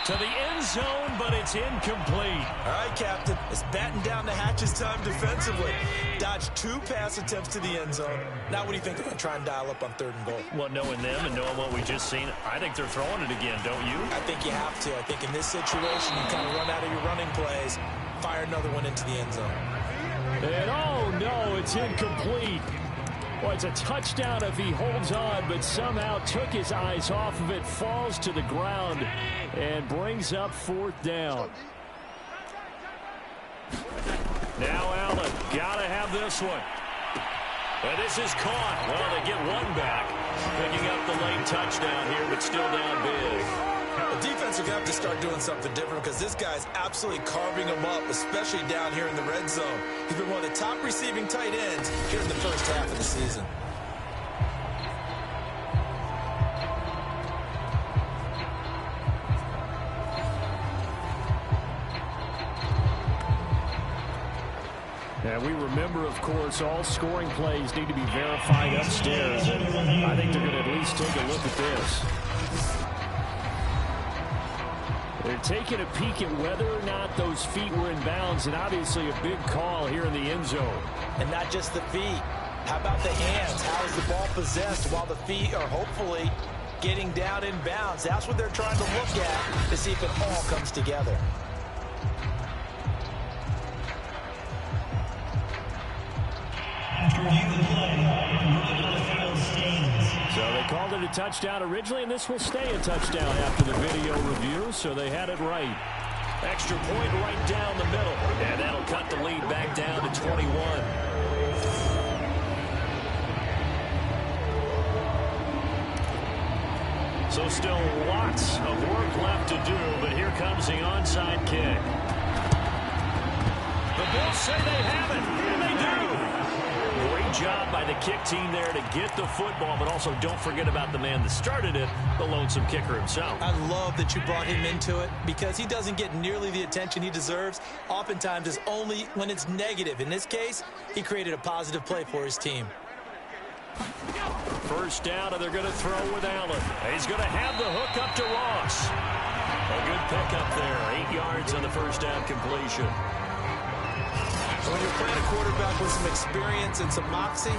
[SPEAKER 2] To the end zone, but it's incomplete.
[SPEAKER 3] All right, Captain. It's batten down the hatches time defensively. Dodged 2 pass attempts to the end zone. Now what do you think they're going to try and dial up on 3rd and goal?
[SPEAKER 2] Well, knowing them and knowing what we just seen, I think they're throwing it again, don't you?
[SPEAKER 3] I think you have to. I think in this situation, you kind of run out of your running plays, fire another one into the end zone.
[SPEAKER 5] And oh no, it's incomplete. Well, it's a touchdown if he holds on, but somehow took his eyes off of it, falls to the ground, and brings up 4th down.
[SPEAKER 2] Now Allen, gotta have this one. And this is caught. Well, they get one back, picking up the late touchdown here, but still down big.
[SPEAKER 3] The defense are going to have to start doing something different because this guy's absolutely carving them up, especially down here in the red zone. He's been one of the top receiving tight ends here in the first half of the season.
[SPEAKER 5] And we remember, of course, all scoring plays need to be verified upstairs. And I think they're going to at least take a look at this. They're taking a peek at whether or not those feet were in bounds, and obviously a big call here in the end zone.
[SPEAKER 3] And not just the feet. How about the hands? How is the ball possessed while the feet are hopefully getting down in bounds? That's what they're trying to look at to see if it all comes together.
[SPEAKER 5] So they called it a touchdown originally, and this will stay a touchdown after the video review, so they had it right.
[SPEAKER 2] Extra point right down the middle, and that'll cut the lead back down to 21. So still lots of work left to do, but here comes the onside kick. The Bills say they have it, and they do. Great job by the kick team there to get the football, but also don't forget about the man that started it, the lonesome kicker himself.
[SPEAKER 3] I love that you brought him into it because he doesn't get nearly the attention he deserves. Oftentimes it's only when it's negative. In this case, he created a positive play for his team.
[SPEAKER 2] First down, and they're going to throw with Allen. He's going to have the hook up to Ross. A good pickup there. 8 yards on the first down completion.
[SPEAKER 3] When you're playing a quarterback with some experience and some moxie,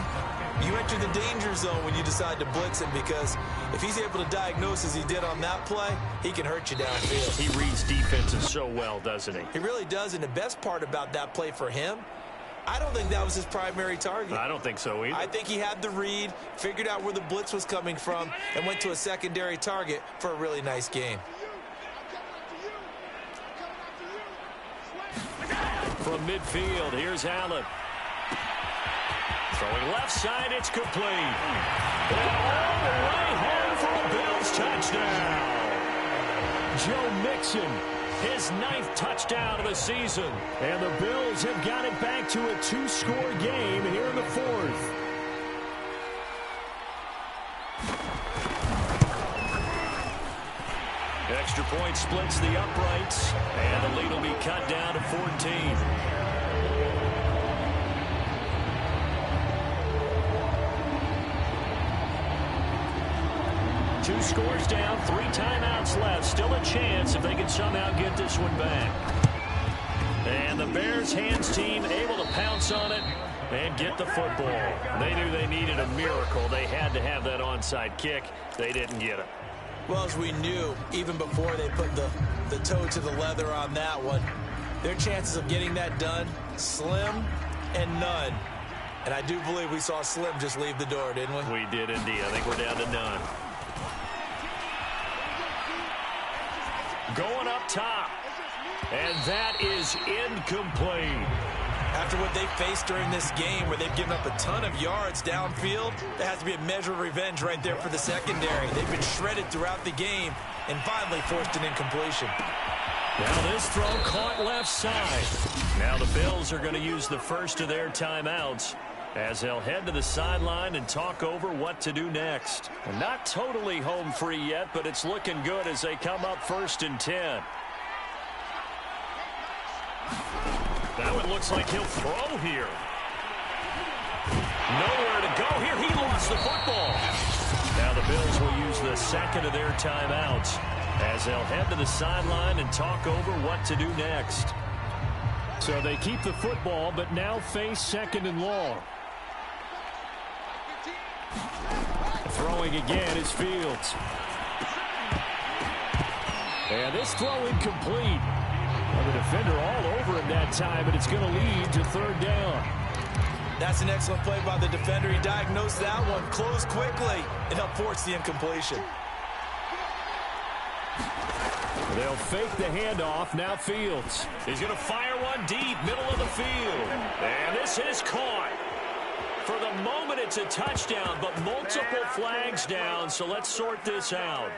[SPEAKER 3] you enter the danger zone when you decide to blitz him because if he's able to diagnose as he did on that play, he can hurt you downfield.
[SPEAKER 2] He reads defenses so well, doesn't he?
[SPEAKER 3] He really does, and the best part about that play for him, I don't think that was his primary target.
[SPEAKER 2] I don't think so either.
[SPEAKER 3] I think he had the read, figured out where the blitz was coming from, and went to a secondary target for a really nice game.
[SPEAKER 2] From midfield, here's Allen. Throwing left side, it's complete. And all the way home for a Bills touchdown.
[SPEAKER 5] Joe Mixon,
[SPEAKER 2] his 9th touchdown of the season.
[SPEAKER 5] And the Bills have got it back to a 2-score game here in the 4th.
[SPEAKER 2] Extra point splits the uprights, and the lead will be cut down to 14. 2 scores down, 3 timeouts left. Still a chance if they can somehow get this one back. And the Bears hands team able to pounce on it and get the football. They knew they needed a miracle. They had to have that onside kick. They didn't get it.
[SPEAKER 3] Well, as we knew, even before they put the toe to the leather on that one, their chances of getting that done, slim and none. And I do believe we saw Slim just leave the door, didn't we?
[SPEAKER 2] We did indeed. I think we're down to none. Going up top. And that is incomplete.
[SPEAKER 3] After what they faced during this game where they've given up a ton of yards downfield, there has to be a measure of revenge right there for the secondary. They've been shredded throughout the game and finally forced an incompletion.
[SPEAKER 2] Now this throw caught left side. Now the Bills are going to use the first of their timeouts as they'll head to the sideline and talk over what to do next. And not totally home free yet, but it's looking good as they come up 1st and 10. That one looks like he'll throw here. Nowhere to go here. He lost the football. Now the Bills will use the second of their timeouts as they'll head to the sideline and talk over what to do next.
[SPEAKER 5] So they keep the football, but now face 2nd and long. Throwing again is Fields. And this throw incomplete. Well, the defender all over him that time, but it's going to lead to 3rd down.
[SPEAKER 3] That's an excellent play by the defender. He diagnosed that one, closed quickly, and helped force the incompletion.
[SPEAKER 5] They'll fake the handoff. Now Fields.
[SPEAKER 2] He's going to fire one deep, middle of the field. And this is caught. For the moment, it's a touchdown, but multiple flags down, so let's sort this out.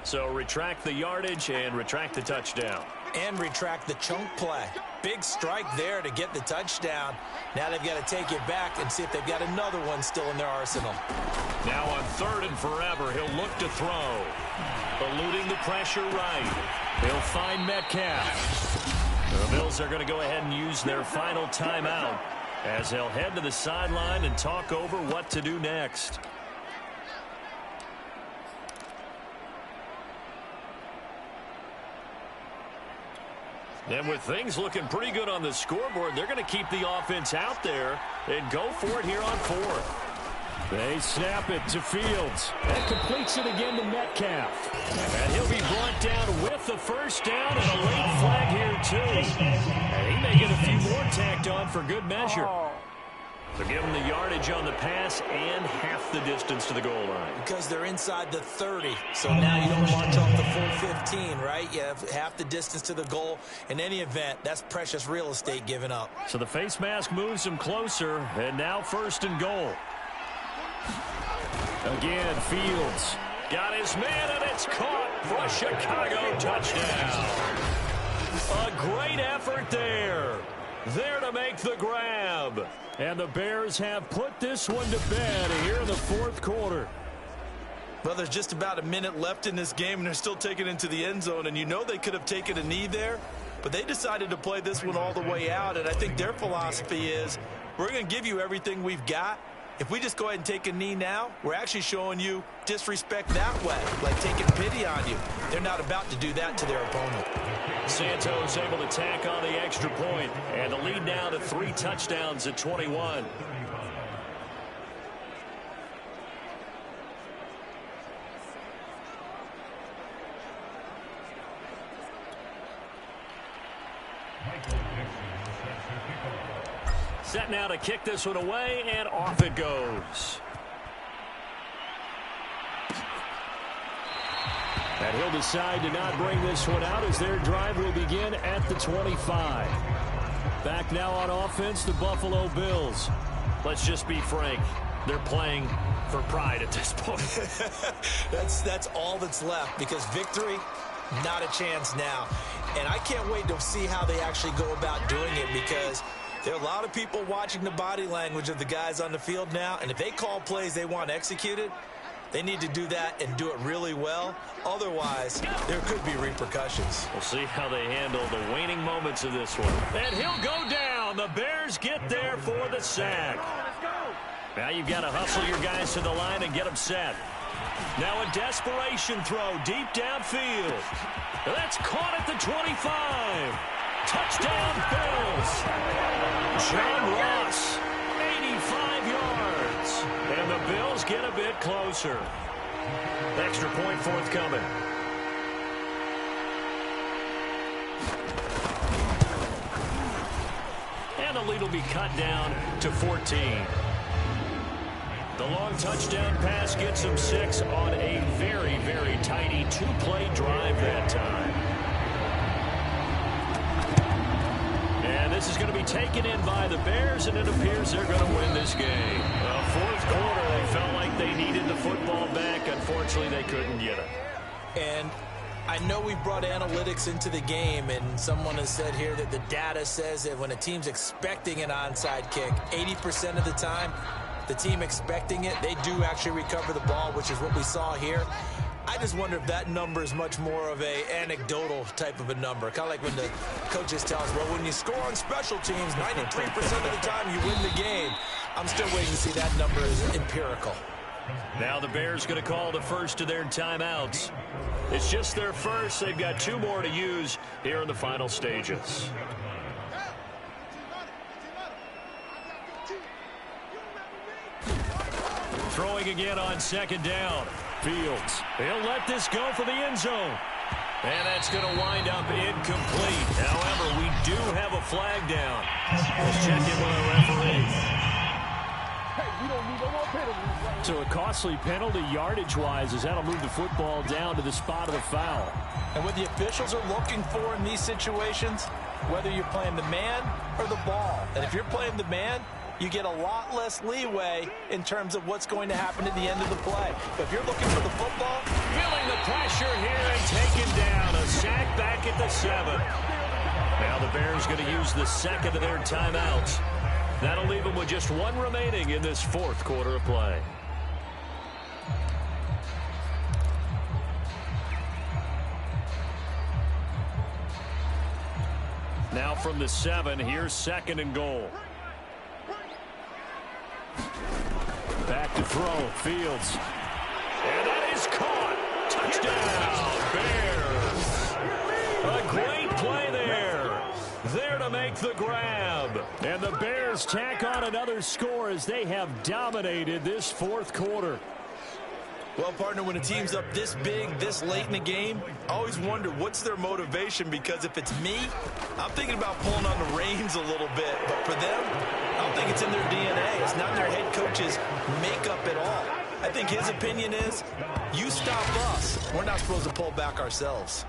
[SPEAKER 2] So retract the yardage and retract the touchdown.
[SPEAKER 3] And retract the chunk play. Big strike there to get the touchdown. Now they've got to take it back and see if they've got another one still in their arsenal.
[SPEAKER 2] Now on 3rd and forever, he'll look to throw. Eluding the pressure right. He'll find Metcalf. The Bills are going to go ahead and use their final timeout as they'll head to the sideline and talk over what to do next. And with things looking pretty good on the scoreboard, they're going to keep the offense out there and go for it here on 4th.
[SPEAKER 5] They snap it to Fields. And completes it again to Metcalf.
[SPEAKER 2] And he'll be brought down with the 1st down and a late flag here too. And he may get a few more tacked on for good measure. So give him the yardage on the pass and half the distance to the goal line.
[SPEAKER 3] Because they're inside the 30. So now you don't march off the full 15, right? You have half the distance to the goal. In any event, that's precious real estate given up.
[SPEAKER 2] So the face mask moves him closer, and now 1st and goal.
[SPEAKER 5] Again, Fields.
[SPEAKER 2] Got his man, and it's caught for a Chicago touchdown. A great effort there. There to make the grab.
[SPEAKER 5] And the Bears have put this one to bed here in the 4th quarter.
[SPEAKER 3] Well, there's just about a minute left in this game, and they're still taking it into the end zone. And you know they could have taken a knee there, but they decided to play this one all the way out. And I think their philosophy is, we're going to give you everything we've got. If we just go ahead and take a knee now, we're actually showing you disrespect that way, like taking pity on you. They're not about to do that to their opponent.
[SPEAKER 2] Santos able to tack on the extra point, and the lead now to 3 touchdowns at 21. Set now to kick this one away, and off it goes.
[SPEAKER 5] And he'll decide to not bring this one out as their drive will begin at the 25. Back now on offense, the Buffalo Bills.
[SPEAKER 2] Let's just be frank. They're playing for pride at this point.
[SPEAKER 3] That's all that's left, because victory, not a chance now. And I can't wait to see how they actually go about doing it, because there are a lot of people watching the body language of the guys on the field now, and if they call plays they want executed, they need to do that and do it really well. Otherwise, there could be repercussions.
[SPEAKER 2] We'll see how they handle the waning moments of this one. And he'll go down. down. The Bears get there for the sack. Now you've got to hustle your guys to the line and get them set. Now a desperation throw deep downfield. That's caught at the 25. Touchdown, Bills. John Ross, 85 yards. And the Bills get a bit closer. Extra point forthcoming. And the lead will be cut down to 14. The long touchdown pass gets him 6 on a very, very tidy two-play drive that time. And this is going to be taken in by the Bears, and it appears they're going to win this game. Fourth quarter, they felt like they needed the football back. Unfortunately, they couldn't get it.
[SPEAKER 3] And I know we brought analytics into the game, and someone has said here that the data says that when a team's expecting an onside kick, 80% of the time, the team expecting it, they do actually recover the ball, which is what we saw here. I just wonder if that number is much more of a anecdotal type of a number. Kind of like when the coaches tell us, well, when you score on special teams, 93% of the time you win the game. I'm still waiting to see that number is empirical.
[SPEAKER 2] Now the Bears going to call the first of their timeouts. It's just their first. They've got 2 more to use here in the final stages. Throwing again on second down. Fields. He'll let this go for the end zone. And that's going to wind up incomplete. However, we do have a flag down. Let's check in with our referee.
[SPEAKER 5] So a costly penalty yardage-wise as that'll move the football down to the spot of the foul.
[SPEAKER 3] And what the officials are looking for in these situations, whether you're playing the man or the ball. And if you're playing the man, you get a lot less leeway in terms of what's going to happen at the end of the play. But if you're looking for the football,
[SPEAKER 2] feeling the pressure here and taken down. A sack back at the 7. Now the Bears going to use the second of their timeouts. That'll leave them with just 1 remaining in this fourth quarter of play. Now from the 7, here's second and goal. Back to throw, Fields. And that is caught. Touchdown, Bears. A great play there. There to make the grab.
[SPEAKER 5] And the Bears tack on another score as they have dominated this fourth quarter.
[SPEAKER 3] Well, partner, when a team's up this big, this late in the game, I always wonder what's their motivation, because if it's me, I'm thinking about pulling on the reins a little bit. But for them, I don't think it's in their DNA. It's not their head coach's makeup at all. I think his opinion is, you stop us. We're not supposed to pull back ourselves.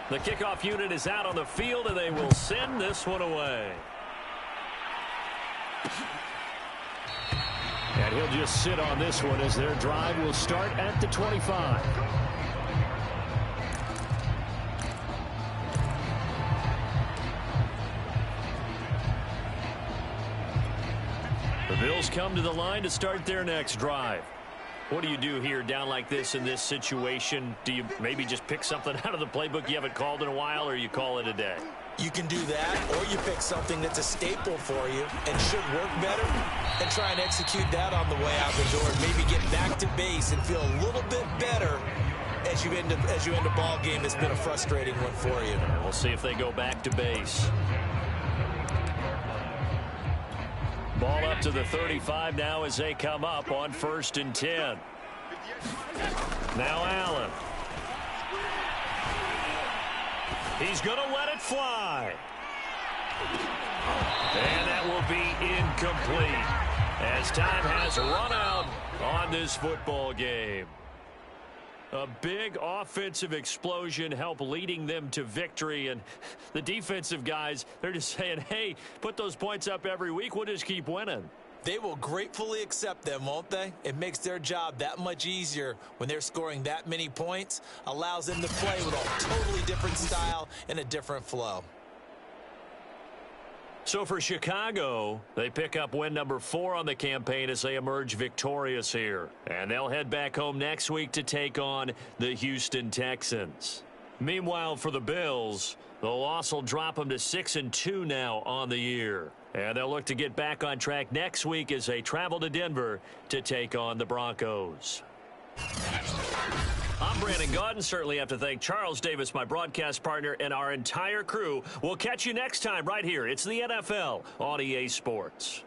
[SPEAKER 2] The kickoff unit is out on the field, and they will send this one away.
[SPEAKER 5] And he'll just sit on this one as their drive will start at the 25.
[SPEAKER 2] The Bills come to the line to start their next drive. What do you do here down like this in this situation? Do you maybe just pick something out of the playbook you haven't called in a while, or you call it a day?
[SPEAKER 3] You can do that, or you pick something that's a staple for you and should work better and try and execute that on the way out the door and maybe get back to base and feel a little bit better as you end a ball game that's been a frustrating one for you.
[SPEAKER 2] We'll see if they go back to base. Ball up to the 35 now as they come up on 1st and 10. Now Allen. He's going to let it fly. And that will be incomplete as time has run out on this football game. A big offensive explosion helped leading them to victory, and the defensive guys, they're just saying, hey, put those points up every week, we'll just keep winning.
[SPEAKER 3] They will gratefully accept them, won't they? It makes their job that much easier when they're scoring that many points, allows them to play with a totally different style and a different flow.
[SPEAKER 2] So for Chicago, they pick up win number 4 on the campaign as they emerge victorious here. And they'll head back home next week to take on the Houston Texans. Meanwhile, for the Bills, the loss will drop them to 6-2 now on the year. And they'll look to get back on track next week as they travel to Denver to take on the Broncos. I'm Brandon Gaudin. Certainly have to thank Charles Davis, my broadcast partner, and our entire crew. We'll catch you next time right here. It's the NFL on EA Sports.